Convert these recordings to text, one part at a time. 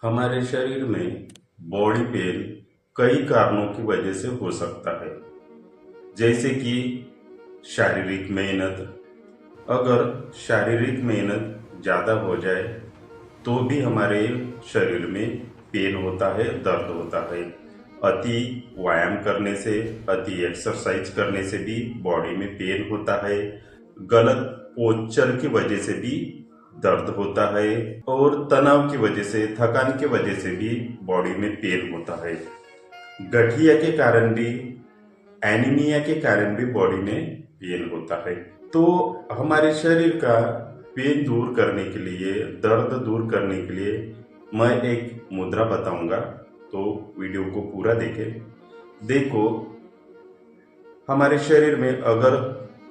हमारे शरीर में बॉडी पेन कई कारणों की वजह से हो सकता है। जैसे कि शारीरिक मेहनत। अगर शारीरिक मेहनत ज़्यादा हो जाए तो भी हमारे शरीर में पेन होता है, दर्द होता है। अति व्यायाम करने से, अति एक्सरसाइज करने से भी बॉडी में पेन होता है। गलत पोस्चर की वजह से भी दर्द होता है और तनाव की वजह से, थकान की वजह से भी बॉडी में पेन होता है। गठिया के कारण भी, एनीमिया के कारण भी बॉडी में पेन होता है। तो हमारे शरीर का पेन दूर करने के लिए, दर्द दूर करने के लिए मैं एक मुद्रा बताऊंगा, तो वीडियो को पूरा देखें। देखो, हमारे शरीर में अगर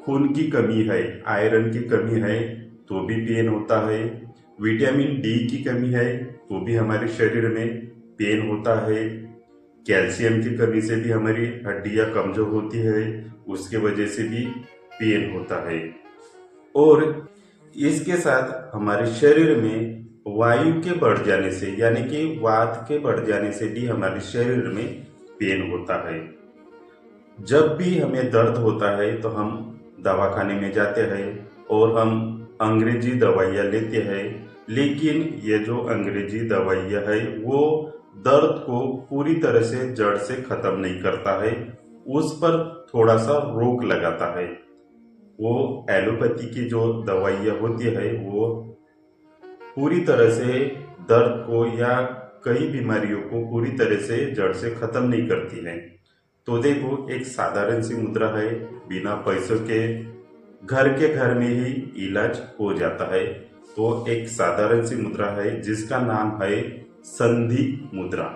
खून की कमी है, आयरन की कमी है तो भी पेन होता है। विटामिन डी की कमी है तो भी हमारे शरीर में पेन होता है। कैल्शियम की कमी से भी हमारी हड्डियां कमजोर होती है, उसके वजह से भी पेन होता है। और इसके साथ हमारे शरीर में वायु के बढ़ जाने से, यानी कि वात के बढ़ जाने से भी हमारे शरीर में पेन होता है। जब भी हमें दर्द होता है तो हम दवाखाने में जाते हैं और हम अंग्रेजी दवाइयाँ लेते हैं, लेकिन ये जो अंग्रेजी दवाइयाँ है वो दर्द को पूरी तरह से जड़ से खत्म नहीं करता है, उस पर थोड़ा सा रोक लगाता है। वो एलोपैथी की जो दवाइयाँ होती है वो पूरी तरह से दर्द को या कई बीमारियों को पूरी तरह से जड़ से खत्म नहीं करती है। तो देखो, एक साधारण सी मुद्रा है, बिना पैसों के घर में ही इलाज हो जाता है। तो एक साधारण सी मुद्रा है जिसका नाम है संधि मुद्रा।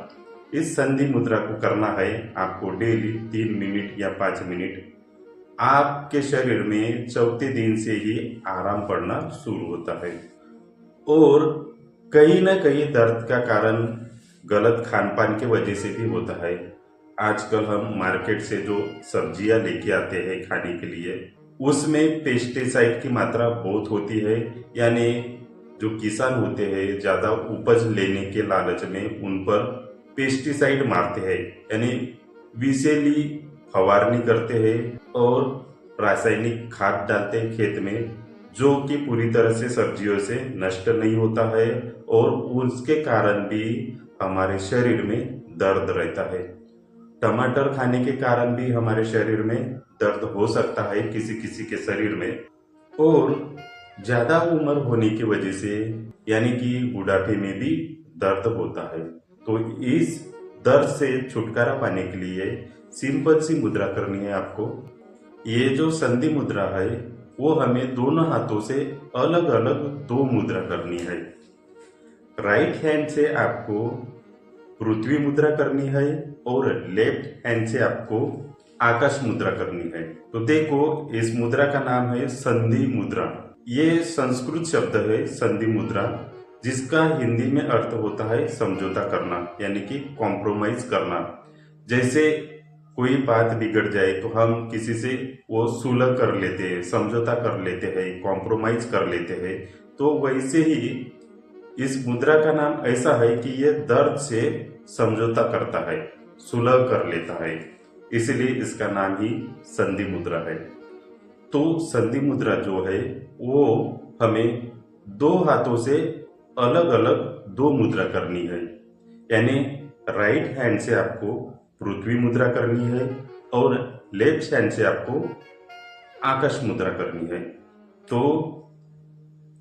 इस संधि मुद्रा को करना है आपको डेली 3 मिनट या 5 मिनट। आपके शरीर में चौथे दिन से ही आराम पड़ना शुरू होता है। और कहीं ना कहीं दर्द का कारण गलत खान पान की वजह से भी होता है। आजकल हम मार्केट से जो सब्जियां लेके आते हैं खाने के लिए, उसमें पेस्टिसाइड की मात्रा बहुत होती है। यानी जो किसान होते हैं ज़्यादा उपज लेने के लालच में उन पर पेस्टिसाइड मारते हैं, यानी विषैली फवारनी करते हैं और रासायनिक खाद डालते हैं खेत में, जो कि पूरी तरह से सब्जियों से नष्ट नहीं होता है और उसके कारण भी हमारे शरीर में दर्द रहता है। टमाटर खाने के कारण भी हमारे शरीर में दर्द हो सकता है किसी किसी के शरीर में। और ज्यादा उम्र होने की वजह से, यानी कि बुढ़ापे में भी दर्द होता है। तो इस दर्द से छुटकारा पाने के लिए सिंपल सी मुद्रा करनी है आपको। ये जो संधि मुद्रा है वो हमें दोनों हाथों से अलग अलग 2 मुद्रा करनी है। राइट हैंड से आपको पृथ्वी मुद्रा करनी है और लेफ्ट हैंड से आपको आकाश मुद्रा करनी है। तो देखो, इस मुद्रा का नाम है संधि मुद्रा। ये संस्कृत शब्द है संधि मुद्रा, जिसका हिंदी में अर्थ होता है समझौता करना, यानी कि कॉम्प्रोमाइज करना। जैसे कोई बात बिगड़ जाए तो हम किसी से वो सुलह कर लेते हैं, समझौता कर लेते हैं, कॉम्प्रोमाइज कर लेते हैं। तो वैसे ही इस मुद्रा का नाम ऐसा है कि यह दर्द से समझौता करता है, सुलह कर लेता है, इसलिए इसका नाम ही संधि मुद्रा है। तो संधि मुद्रा जो है वो हमें 2 हाथों से अलग अलग 2 मुद्रा करनी है। यानी राइट हैंड से आपको पृथ्वी मुद्रा करनी है और लेफ्ट हैंड से आपको आकाश मुद्रा करनी है। तो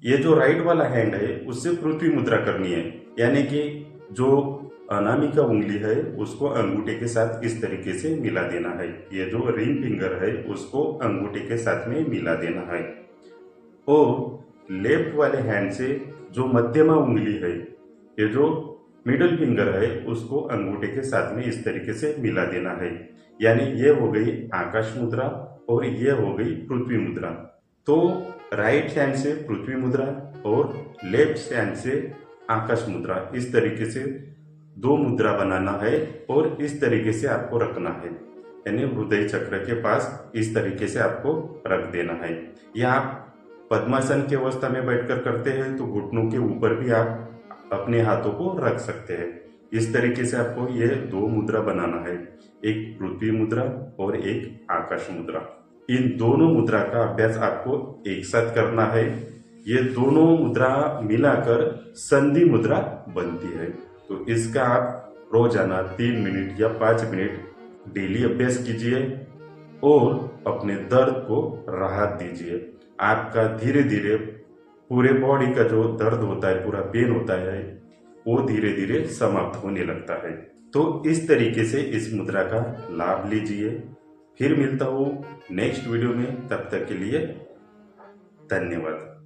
ये जो राइट वाला हैंड है उससे पृथ्वी मुद्रा करनी है, यानी कि जो अनामिका उंगली है उसको अंगूठे के साथ इस तरीके से मिला देना है। ये जो रिंग फिंगर है उसको अंगूठे के साथ में मिला देना है। और लेफ्ट वाले हैंड से जो मध्यमा उंगली है, ये जो मिडल फिंगर है, उसको अंगूठे के साथ में इस तरीके से मिला देना है। यानी ये हो गई आकाश मुद्रा और ये हो गई पृथ्वी मुद्रा। तो राइट हैंड से पृथ्वी मुद्रा और लेफ्ट हैंड से आकाश मुद्रा, इस तरीके से 2 मुद्रा बनाना है और इस तरीके से आपको रखना है। यानी हृदय चक्र के पास इस तरीके से आपको रख देना है। या आप पद्मासन की अवस्था में बैठकर करते हैं तो घुटनों के ऊपर भी आप अपने हाथों को रख सकते हैं। इस तरीके से आपको ये दो मुद्रा बनाना है, एक पृथ्वी मुद्रा और एक आकाश मुद्रा। इन दोनों मुद्रा का अभ्यास आपको एक साथ करना है। ये दोनों मुद्रा मिलाकर संधि मुद्रा बनती है। तो इसका आप रोजाना 3 मिनट या 5 मिनट डेली अभ्यास कीजिए और अपने दर्द को राहत दीजिए। आपका धीरे धीरे पूरे बॉडी का जो दर्द होता है, पूरा पेन होता है, वो धीरे धीरे समाप्त होने लगता है। तो इस तरीके से इस मुद्रा का लाभ लीजिए। फिर मिलता हूँ नेक्स्ट वीडियो में, तब तक के लिए धन्यवाद।